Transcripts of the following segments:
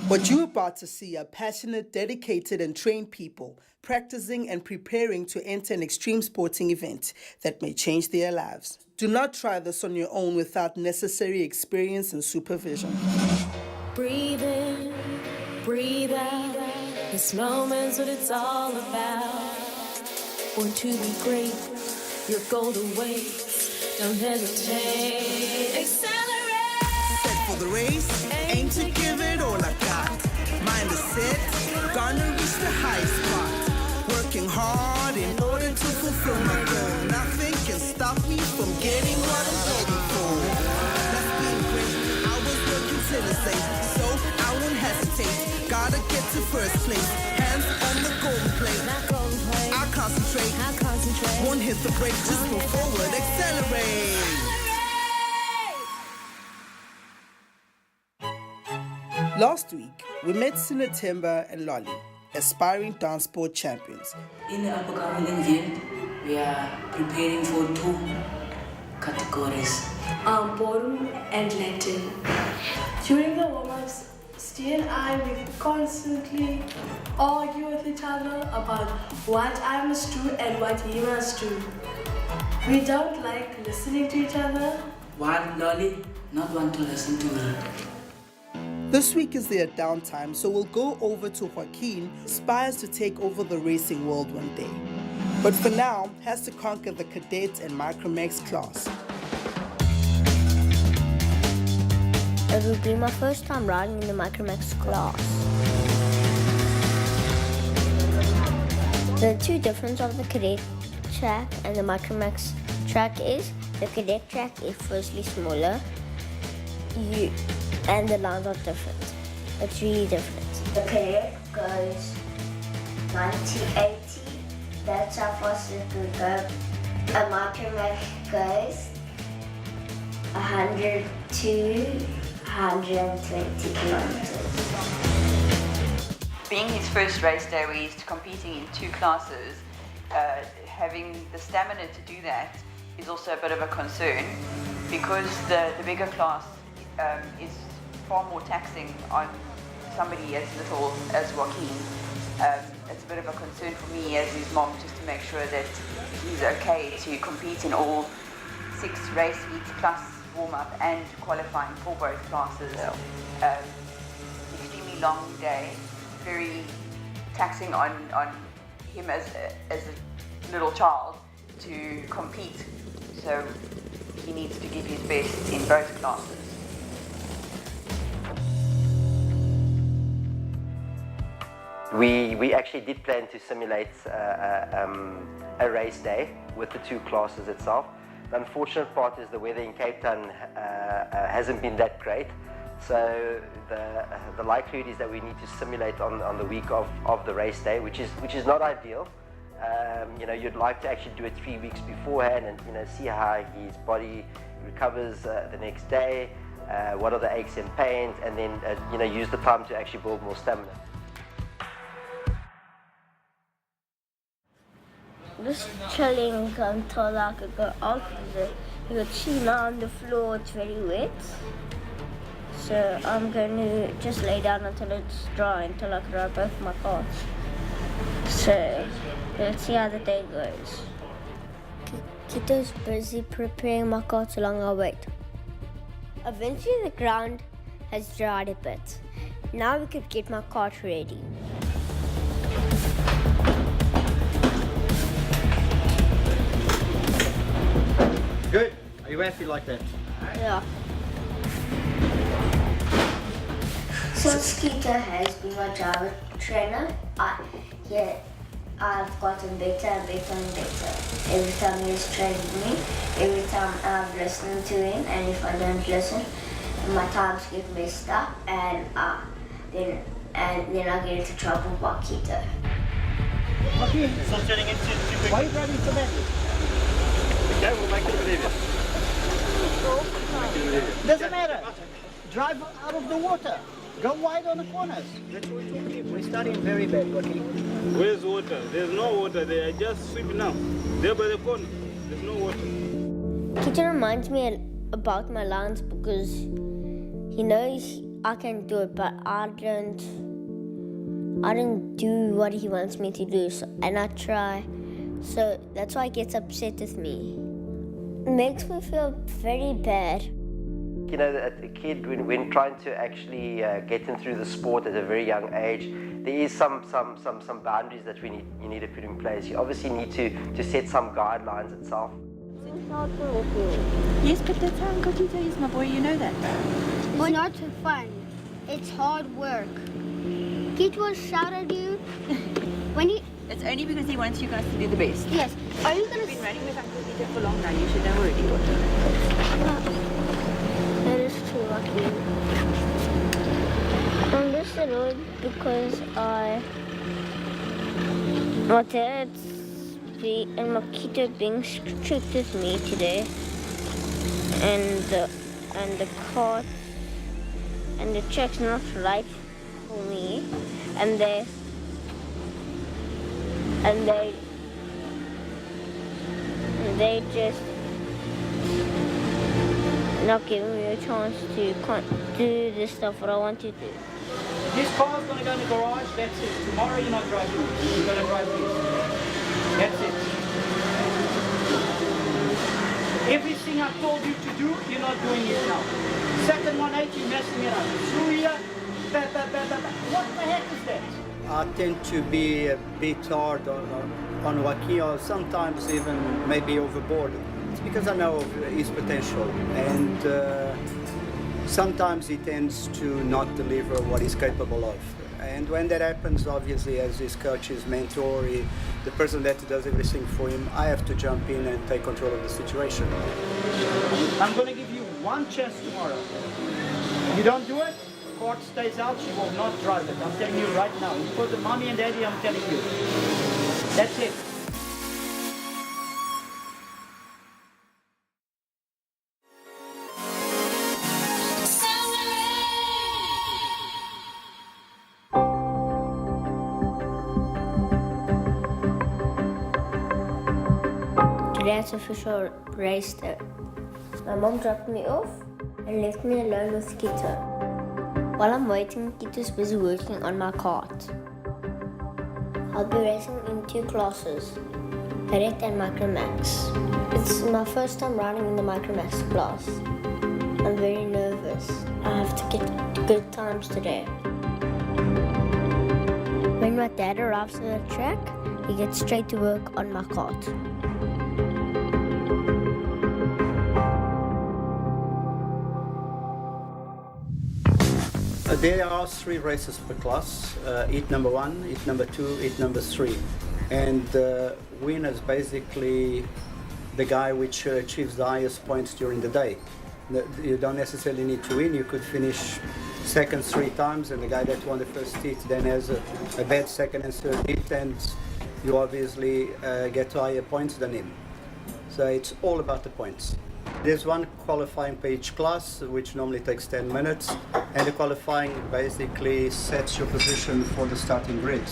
What you're about to see are passionate, dedicated, and trained people practicing and preparing to enter an extreme sporting event that may change their lives. Do not try this on your own without necessary experience and supervision. Breathe in, breathe out. This moment's what it's all about. Born to be great, your golden ways. Don't hesitate. Xcellerate. Set for the race, aim to give it all I got. Mind is set, gonna reach the highest spot. Working hard in order to fulfill my goal. Nothing can stop me from getting what I'm heading for. That's being great. I was working till it's late, so I won't hesitate. Gotta get to first place. Hands on the golden plate. I'll concentrate. Won't hit the brake, just move forward. Xcellerate. Last week, we met Sinethemba and Lolly, aspiring Dancesport champions. In the upcoming event, we are preparing for 2 categories. Ballroom and Latin. During the warm-ups, Steve and I we constantly argue with each other about what I must do and what he must do. We don't like listening to each other. Why Lolly not want to listen to me? This week is their downtime, so we'll go over to Joaquin, aspires to take over the racing world one day. But for now, has to conquer the cadet and micromax class. It will be my first time riding in the micromax class. The two differences of the cadet track and the micromax track is the cadet track is firstly smaller and the lines are different. It's really different. The cadet goes 90-80. That's how fast it will go. A micromax goes 100 to 120 kilometers. Being his first race day where he's competing in 2 classes, having the stamina to do that is also a bit of a concern because the bigger class is far more taxing on somebody as little as Joaquin. It's a bit of a concern for me as his mom just to make sure that he's okay to compete in all 6 race heats plus warm-up and qualifying for both classes. Extremely long day, very taxing on him as a little child to compete. So he needs to give his best in both classes. We actually did plan to simulate a race day with the 2 classes itself. The unfortunate part is the weather in Cape Town hasn't been that great, so the likelihood is that we need to simulate on the week of the race day, which is not ideal. You'd like to actually do it 3 weeks beforehand and see how his body recovers the next day, what are the aches and pains, and then use the time to actually build more stamina. Just chilling until I could go out because you could see now on the floor it's very wet. So I'm going to just lay down until it's dry, until I can ride both my carts. So let's see how the day goes. Kito's busy preparing my cart so long I wait. Eventually the ground has dried a bit. Now we could get my cart ready. Good. Are you happy like that? Yeah. Since Keita has been my driver trainer, I've gotten better and better and better. Every time he's trained me, every time I'm listening to him, and if I don't listen, my times get messed up, and then I get into trouble by Keita. Okay. Why are you driving so badly? Okay, we'll make it easier. Doesn't matter. Drive out of the water. Go wide on the corners. That's what we're talking. We're starting very bad, okay? Where's water? There's no water there. Just sweep now. There by the corner. There's no water. Keita reminds me about my lines because he knows I can do it, but I don't do what he wants me to do, and I try. So that's why he gets upset with me. It makes me feel very bad. You know, a kid, when trying to actually get him through the sport at a very young age, there is some boundaries that you need to put in place. You obviously need to set some guidelines itself. Yes, but that's how Uncle Tito is, my boy, you know that. It's not fun. It's hard work. Kid will shout at you when you... It's only because he wants you guys to do the best. Yes. Are you going to... You've been running with Uncle Tito for long now, you should know already what. That is true, Joaquin. I'm just annoyed because my dad's and Makito being strict with me today, and the cart and the track's not right for me, and they just not giving me a chance to do the stuff what I want to do. This car's going to go in the garage, that's it. Tomorrow you're not driving. You're going to drive this. That's it. Everything I told you to do, you're not doing it now. Second 180, you're messing it up. Through here, what the heck is that? I tend to be a bit hard on Joaquin, or sometimes even maybe overboard. It's because I know of his potential, and sometimes he tends to not deliver what he's capable of. And when that happens, obviously, as his coach, his mentor, the person that does everything for him, I have to jump in and take control of the situation. I'm going to give you one chance tomorrow. You don't do it, court stays out, she will not drive it. I'm telling you right now. For the mommy and daddy, I'm telling you. That's it. Today's official race day. My mom dropped me off and left me alone with Kito. While I'm waiting, Kito's busy working on my cart. I'll be racing in 2 classes, Cadet and Micromax. It's my first time riding in the Micromax class. I'm very nervous. I have to get good times today. When my dad arrives at the track, he gets straight to work on my cart. There are 3 races per class, heat number 1, heat number 2, heat number 3. And the winner is basically the guy which achieves the highest points during the day. You don't necessarily need to win, you could finish second 3 times, and the guy that won the first heat then has a bad second and third heat, and you obviously get higher points than him. So it's all about the points. There's one qualifying per each class, which normally takes 10 minutes, and the qualifying basically sets your position for the starting grid.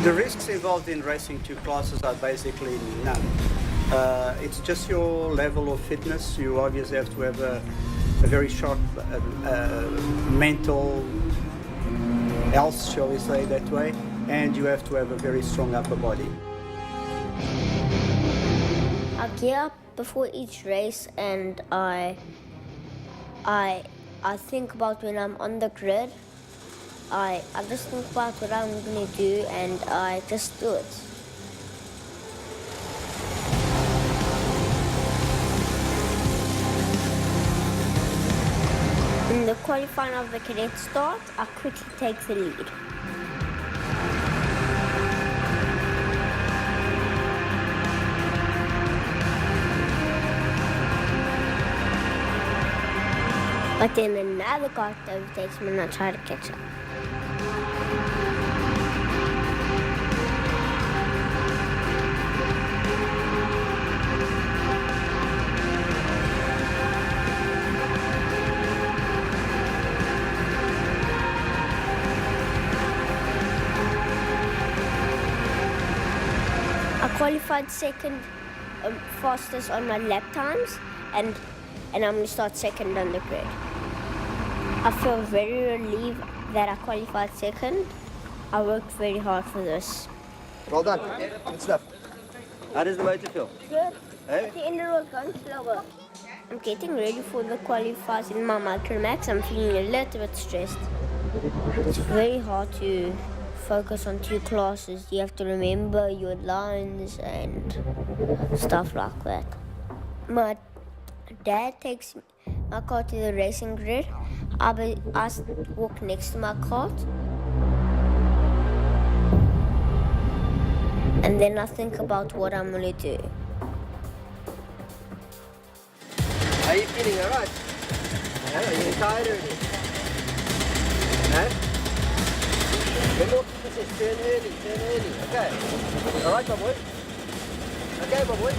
The risks involved in racing 2 classes are basically none. It's just your level of fitness. You obviously have to have a very sharp mental health, shall we say that way, and you have to have a very strong upper body. I gear up before each race, and I think about when I'm on the grid. I just think about what I'm going to do, and I just do it. In the qualifying of the cadet start, I quickly take the lead. But then another car overtakes me and I try to catch up. I qualified second fastest on my lap times, and I'm going to start second on the grid. I feel very relieved that I qualified second. I worked very hard for this. Well done. Good stuff. How does the motor feel? Good. Hey? At the end it was going slower. I'm getting ready for the qualifiers in my Micromax. I'm feeling a little bit stressed. It's very hard to focus on 2 classes. You have to remember your lines and stuff like that. My dad takes my car to the racing grid. I walk next to my cart. And then I think about what I'm going to do. Are you feeling alright? Are you tired already? No? Remember what people say, turn early. Okay. Alright, my boy? Okay, my boy?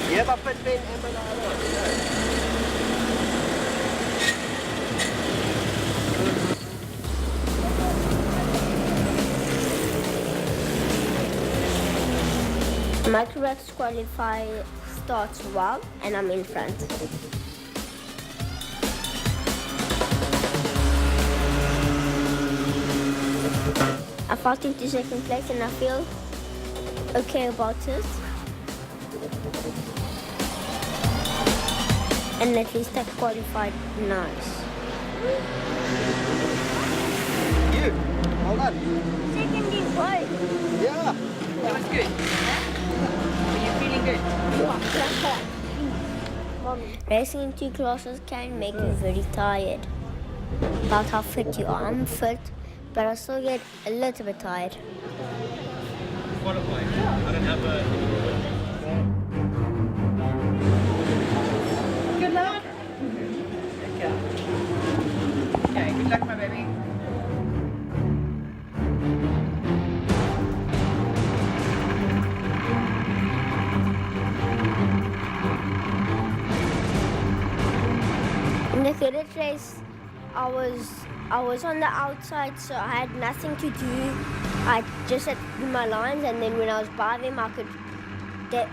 You have a fit pen and banana. Micromax qualify starts well, and I'm in front. I fought into second place and I feel okay about it. And at least I qualified nice. You, well done. Second in place. Yeah. That was good. Are you feeling good? Racing in 2 classes can make you very tired. About how fit you are. I'm fit, but I still get a little bit tired. Qualifying. I don't have a... Good luck. Okay, good luck, my baby. In the third race, I was on the outside, so I had nothing to do. I just had to do my lines, and then when I was by them, they'd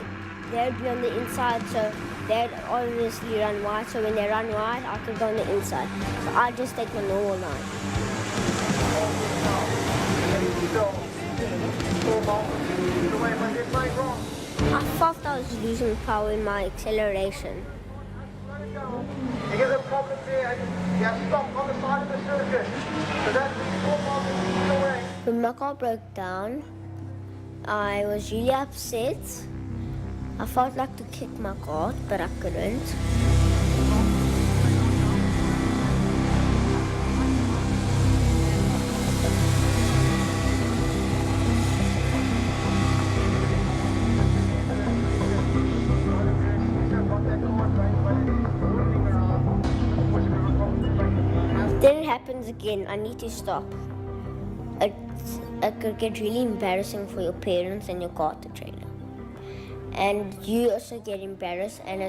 be on the inside, so they'd obviously run wide. So when they run wide, I could go on the inside. So I just take my normal line. I felt I was losing power in my acceleration. You get a problem there and you have stopped on the side of the circuit. So that means 4 miles either way. When my car broke down, I was really upset. I felt like to kick my car, but I couldn't. Then it happens again. I need to stop. It could get really embarrassing for your parents and your karting trainer. And you also get embarrassed, and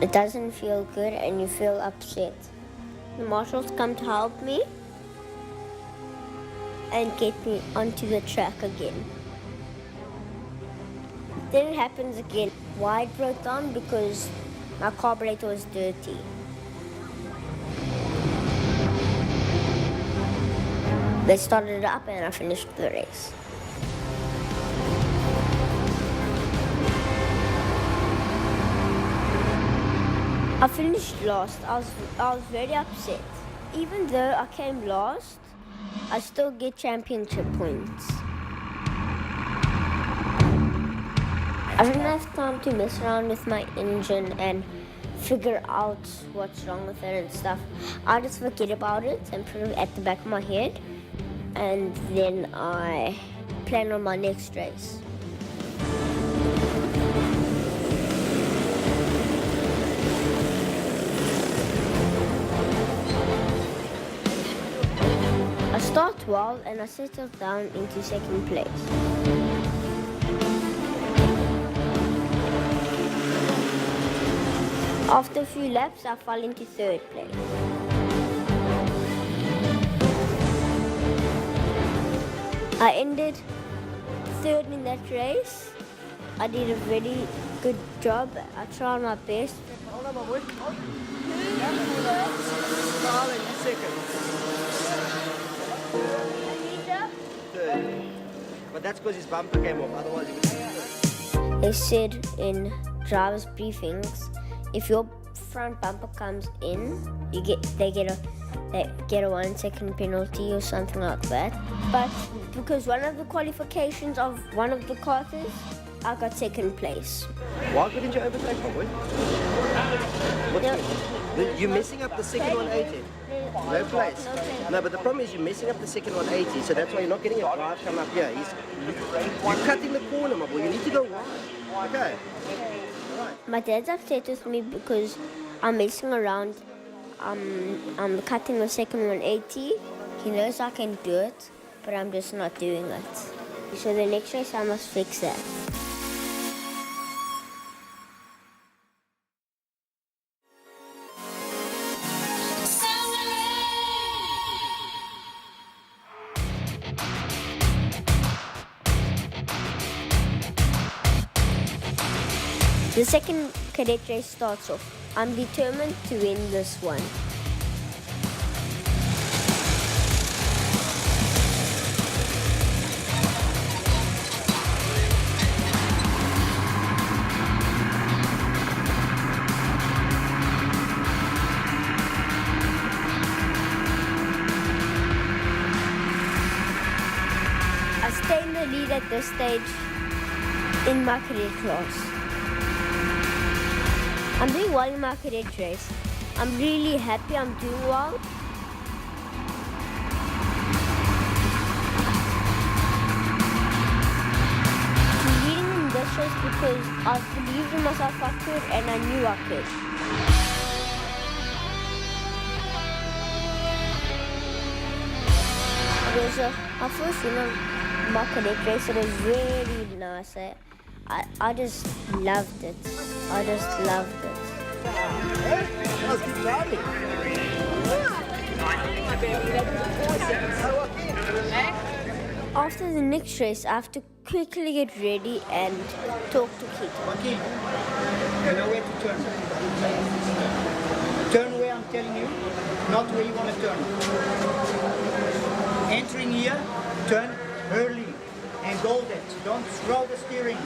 it doesn't feel good, and you feel upset. The marshals come to help me and get me onto the track again. Then it happens again. Why it broke down? Because my carburetor was dirty. They started it up and I finished the race. I finished last. I was very upset. Even though I came last, I still get championship points. I don't have time to mess around with my engine and figure out what's wrong with it and stuff. I just forget about it and put it at the back of my head, and then I plan on my next race. I start well and I settle down into second place. After a few laps, I fall into third place. I ended third in that race, I did a very good job. I tried my best. Hold on, my boy. Darling, second. Third. But that's because his bumper came off, otherwise he would... They said in driver's briefings, if your front bumper comes in, they get a 1 second penalty or something like that. But because one of the qualifications of one of the classes, I got second place. Why couldn't you overtake, my boy? You're messing up the second 180. No place. No, but the problem is you're messing up the second 180, so that's why you're not getting a drive come up here. You're cutting the corner, my boy. You need to go wide. Okay. My dad's upset with me because I'm messing around. I'm cutting the second 180. He knows I can do it, but I'm just not doing it. So the next race I must fix that. The second cadet race starts off. I'm determined to win this one. I stay in the lead at this stage in my cadet class. I'm doing well in my cadet race. I'm really happy I'm doing well. I'm leading in this race because I believed in myself I could and I knew I could. It was my first win on my cadet race. It was really nice. I just loved it. I just loved it. After the next race, I have to quickly get ready and talk to Keita. Joaquin, you know where to turn. Turn where I'm telling you, not where you want to turn. Entering here, turn early and hold it. Don't throw the steering.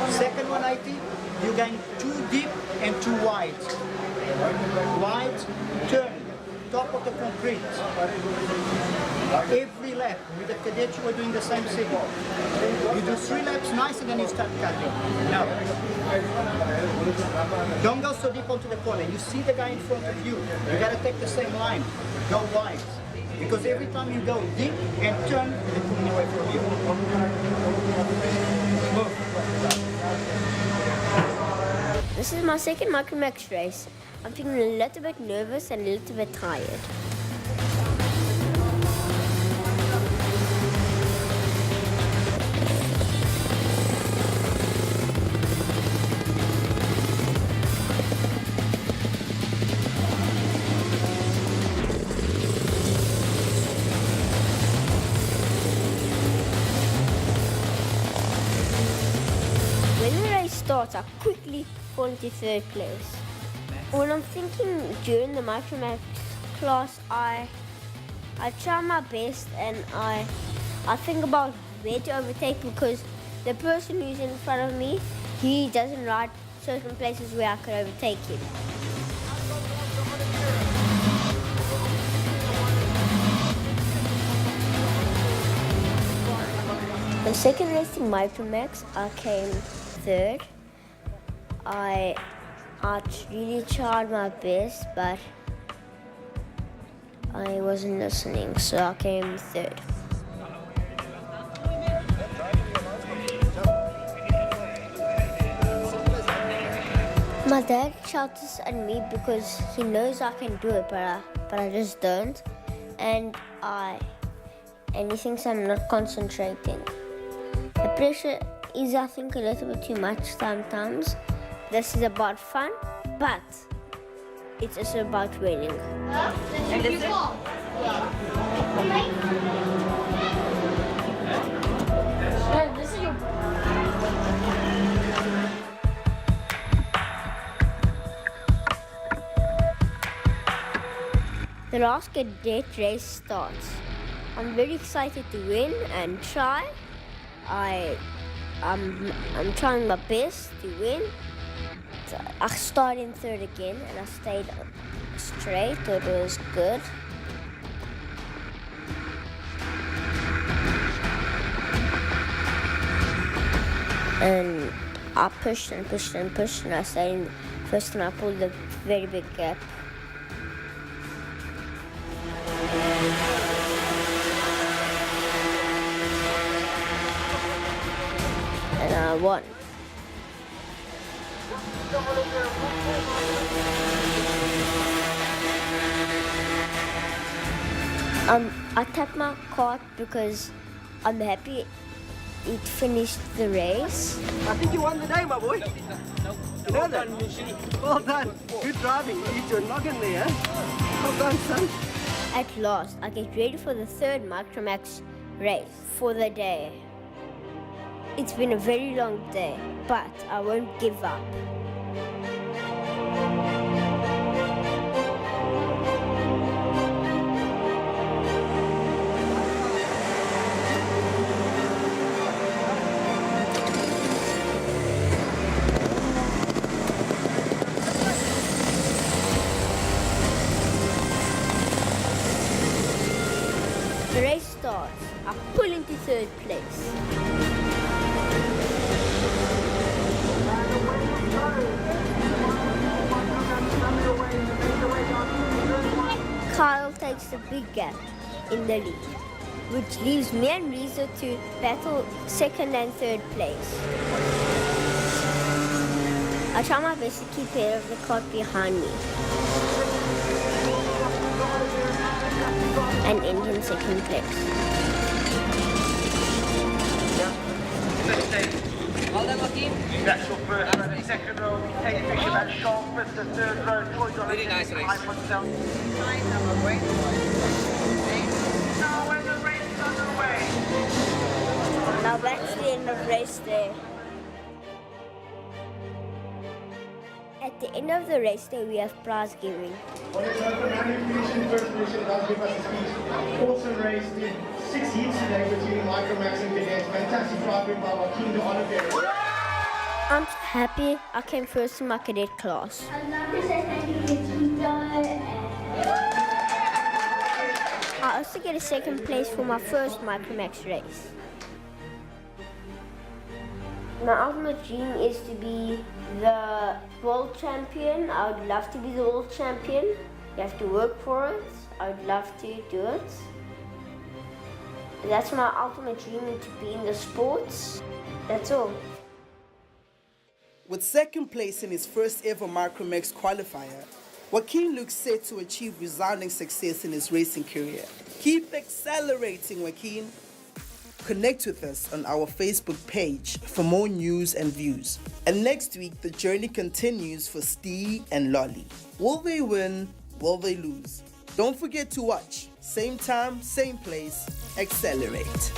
Second 180, you're going too deep and too wide. Wide, turn, top of the concrete. Every lap, with the cadets you are doing the same thing. You do 3 laps nice and then you start cutting. No. Don't go so deep onto the corner. You see the guy in front of you. You got to take the same line. Go wide. Because every time you go deep and turn, they're pulling away from you. Move. This is my second Micromax race. I'm feeling a little bit nervous and a little bit tired. When the race starts, I quickly fall into third place. When I'm thinking during the Micromax class, I try my best and I think about where to overtake because the person who's in front of me, he doesn't ride certain places where I could overtake him. The second race in Micromax, I came third. I really tried my best, but I wasn't listening, so I came third. My dad shouts at me because he knows I can do it, but I just don't, and he thinks I'm not concentrating. The pressure is, I think, a little bit too much sometimes. This is about fun, but it's also about winning. And this is The last cadet race starts. I'm very excited to win and try. I'm trying my best to win. So I started in third again and I stayed straight, so it was good. And I pushed and pushed and pushed and I stayed in first and I pulled a very big gap. And I won. I tapped my card because I'm happy it finished the race. I think you won the day, my boy. You know that? Well done. Good driving. You used your noggin there, huh? Well done, son. At last, I get ready for the third Micromax race for the day. It's been a very long day, but I won't give up. The race starts. I pull into third place. Kyle takes the big gap in the lead, which leaves me and Riza to battle second and third place. I try my best to keep ahead of the car behind me and end in second place. Well done, Joaquin. That's your first row. The second row, take Fisher, that's Sharp, the third row, very nice race. Now when the race is underway. Now that's the end of race day. At the end of the race day, we have prize giving. Awesome race, did 6 heats today between Micromax and Cadets. Fantastic driving by Joaquin to honor there. I'm happy I came first in my cadet class. I also get a second place for my first Micromax race. My ultimate dream is to be the world champion. I would love to be the world champion. You have to work for it. I would love to do it. That's my ultimate dream, to be in the sports. That's all. With second place in his first ever Micromax qualifier, Joaquin looks set to achieve resounding success in his racing career. Keep accelerating, Joaquin. Connect with us on our Facebook page for more news and views. And next week, the journey continues for Steve and Lolly. Will they win? Will they lose? Don't forget to watch. Same time, same place. Xcellerate.